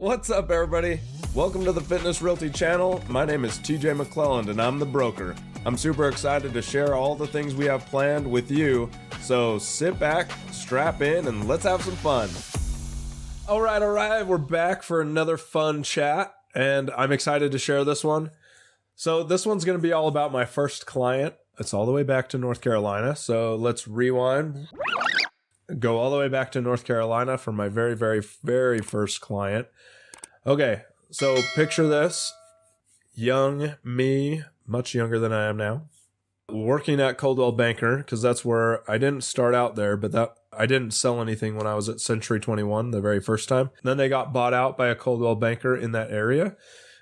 What's up, everybody? Welcome to the Fitness Realty channel. My name is TJ McLelland and I'm the broker. I'm super excited to share all the things we have planned with you. So sit back, strap in, and let's have some fun. All right. We're back for another fun chat, and I'm excited to share this one. So this one's going to be all about my first client. It's all the way back to North Carolina. So let's rewind. Go all the way back to North Carolina for my very first client. Okay, so picture this. Young me, much younger than I am now, working at Coldwell Banker, because that's where I didn't start out there, but I didn't sell anything when I was at Century 21 the very first time. Then they got bought out by a Coldwell Banker in that area.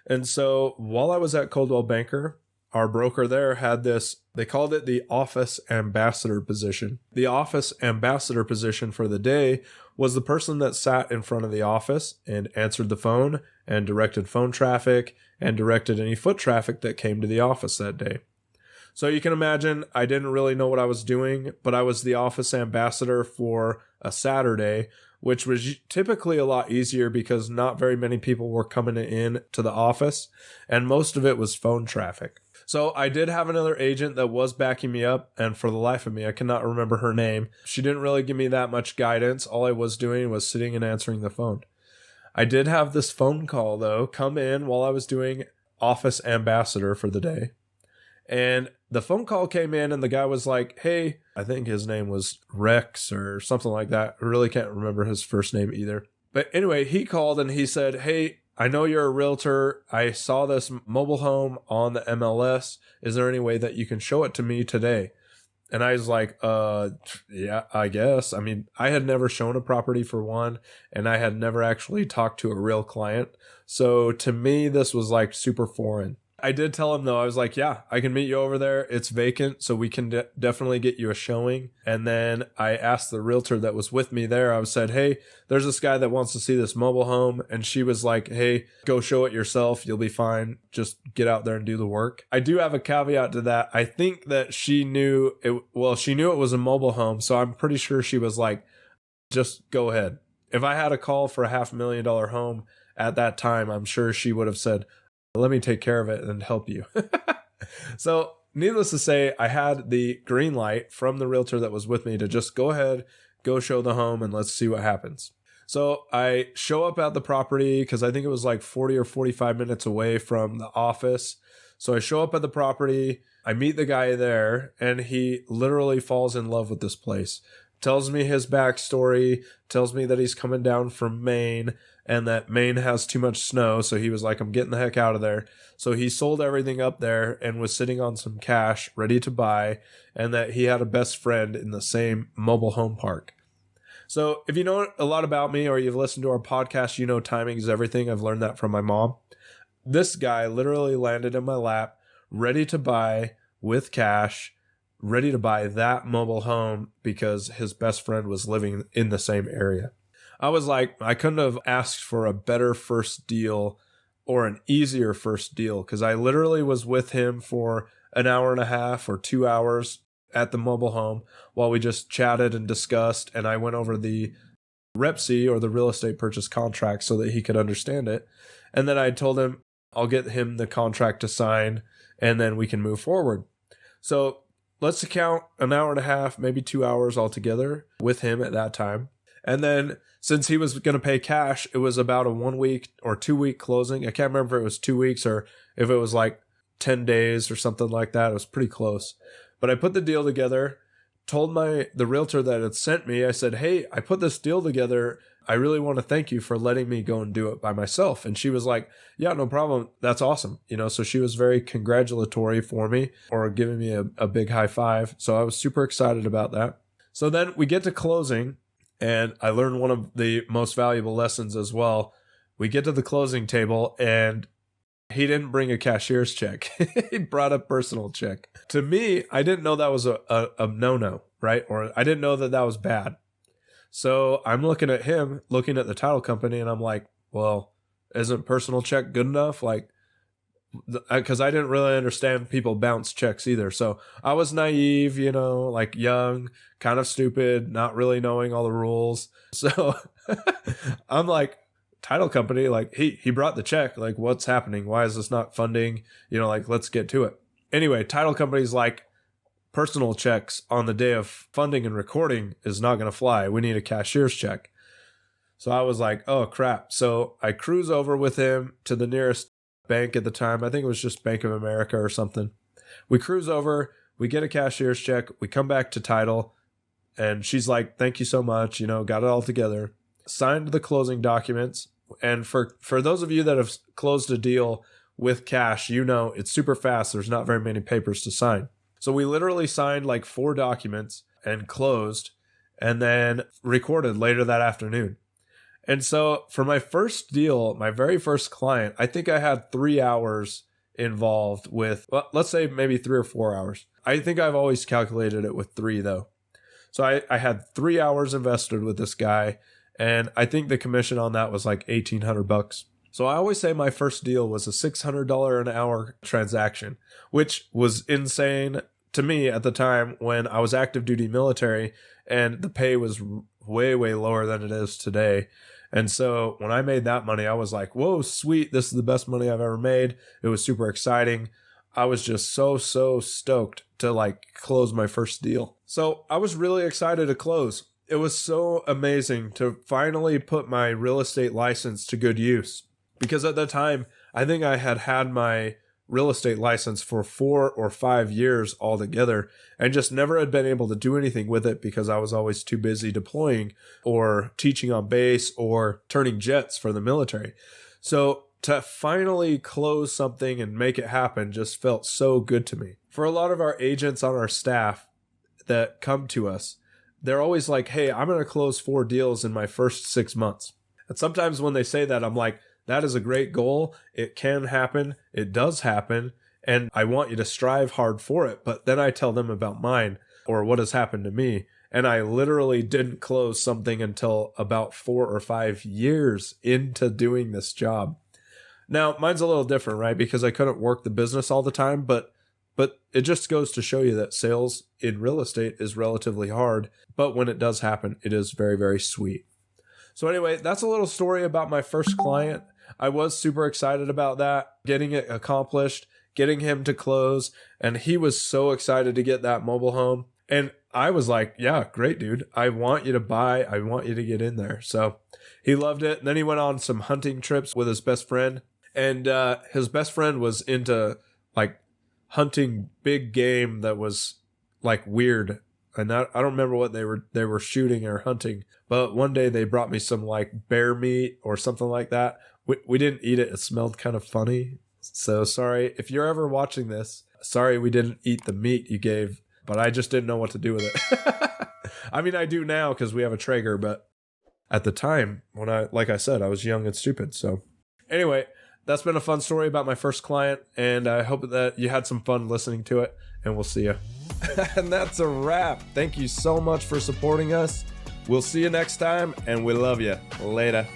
And so while I was at Coldwell Banker, our broker there had this, they called it the office ambassador position. The office ambassador position for the day was the person that sat in front of the office and answered the phone and directed phone traffic and directed any foot traffic that came to the office that day. So you can imagine I didn't really know what I was doing, but I was the office ambassador for a Saturday, which was typically a lot easier because not very many people were coming in to the office, and most of it was phone traffic. So I did have another agent that was backing me up, and for the life of me, I cannot remember her name. She didn't really give me that much guidance. All I was doing was sitting and answering the phone. I did have this phone call, though, come in while I was doing office ambassador for the day. And the phone call came in, and the guy was like, hey, I think his name was Rex or something like that. I really can't remember his first name either. But anyway, he called and he said, hey, I know you're a realtor. I saw this mobile home on the MLS. Is there any way that you can show it to me today? And I was like, yeah, I guess. I mean, I had never shown a property for one, and I had never actually talked to a real client. So to me, this was like super foreign. I did tell him, though, I was like, yeah, I can meet you over there. It's vacant, so we can definitely get you a showing. And then I asked the realtor that was with me there, I said, hey, there's this guy that wants to see this mobile home. And she was like, hey, go show it yourself. You'll be fine. Just get out there and do the work. I do have a caveat to that. I think that she knew it was a mobile home. So I'm pretty sure she was like, just go ahead. If I had a call for a $500,000 home at that time, I'm sure she would have said, let me take care of it and help you. So needless to say, I had the green light from the realtor that was with me to just go ahead, go show the home, and let's see what happens. So I show up at the property because I think it was like 40 or 45 minutes away from the office. So I show up at the property, I meet the guy there, and he literally falls in love with this place. Tells me his backstory, tells me that he's coming down from Maine and that Maine has too much snow. So he was like, I'm getting the heck out of there. So he sold everything up there and was sitting on some cash ready to buy, and that he had a best friend in the same mobile home park. So if you know a lot about me or you've listened to our podcast, you know timing is everything. I've learned that from my mom. This guy literally landed in my lap, ready to buy with cash, ready to buy that mobile home because his best friend was living in the same area. I was like, I couldn't have asked for a better first deal or an easier first deal because I literally was with him for an hour and a half or 2 hours at the mobile home while we just chatted and discussed, and I went over the REPC or the real estate purchase contract so that he could understand it. And then I told him I'll get him the contract to sign and then we can move forward. So let's account an hour and a half, maybe 2 hours altogether with him at that time. And then since he was going to pay cash, it was about a 1 week or 2 week closing. I can't remember if it was 2 weeks or if it was like 10 days or something like that. It was pretty close. But I put the deal together, told the realtor that had sent me, I said, hey, I put this deal together. I really want to thank you for letting me go and do it by myself. And she was like, yeah, no problem. That's awesome. So she was very congratulatory for me or giving me a big high five. So I was super excited about that. So then we get to closing, and I learned one of the most valuable lessons as well. We get to the closing table and he didn't bring a cashier's check. He brought a personal check. To me, I didn't know that was a no-no, right? Or I didn't know that was bad. So I'm looking at him, looking at the title company, and I'm like, well, isn't personal check good enough? Like, because I didn't really understand people bounce checks either. So I was naive, like young, kind of stupid, not really knowing all the rules. So I'm like, title company, like he brought the check. Like, what's happening? Why is this not funding? Like, let's get to it. Anyway, title companies like personal checks on the day of funding and recording is not going to fly. We need a cashier's check. So I was like, oh crap. So I cruise over with him to the nearest bank at the time. I think it was just Bank of America or something. We cruise over, we get a cashier's check, we come back to title, and she's like, thank you so much, got it all together. Signed the closing documents. And for those of you that have closed a deal with cash, it's super fast. There's not very many papers to sign. So we literally signed like 4 documents and closed and then recorded later that afternoon. And so for my first deal, my very first client, I think I had 3 hours involved with, well, let's say maybe 3 or 4 hours. I think I've always calculated it with 3 though. So I had 3 hours invested with this guy, and I think the commission on that was like $1,800. So I always say my first deal was a $600 an hour transaction, which was insane to me at the time when I was active duty military and the pay was way, way lower than it is today. And so when I made that money, I was like, whoa, sweet. This is the best money I've ever made. It was super exciting. I was just so stoked to like close my first deal. So I was really excited to close. It was so amazing to finally put my real estate license to good use. Because at the time, I think I had my real estate license for 4 or 5 years altogether and just never had been able to do anything with it because I was always too busy deploying or teaching on base or turning jets for the military. So to finally close something and make it happen just felt so good to me. For a lot of our agents on our staff that come to us, they're always like, hey, I'm going to close 4 deals in my first 6 months. And sometimes when they say that, I'm like, that is a great goal. It can happen. It does happen. And I want you to strive hard for it. But then I tell them about mine or what has happened to me. And I literally didn't close something until about 4 or 5 years into doing this job. Now, mine's a little different, right? Because I couldn't work the business all the time. But it just goes to show you that sales in real estate is relatively hard. But when it does happen, it is very, very sweet. So anyway, that's a little story about my first client. I was super excited about that, getting it accomplished, getting him to close. And he was so excited to get that mobile home. And I was like, yeah, great, dude. I want you to buy. I want you to get in there. So he loved it. And then he went on some hunting trips with his best friend. And his best friend was into like hunting big game that was like weird. And I don't remember what they were shooting or hunting. But one day they brought me some like bear meat or something like that. We didn't eat it. It smelled kind of funny. So sorry. If you're ever watching this, sorry we didn't eat the meat you gave, but I just didn't know what to do with it. I mean, I do now because we have a Traeger, but at the time when like I said, I was young and stupid. So anyway, that's been a fun story about my first client, and I hope that you had some fun listening to it, and we'll see you. And that's a wrap. Thank you so much for supporting us. We'll see you next time, and we love you. Later.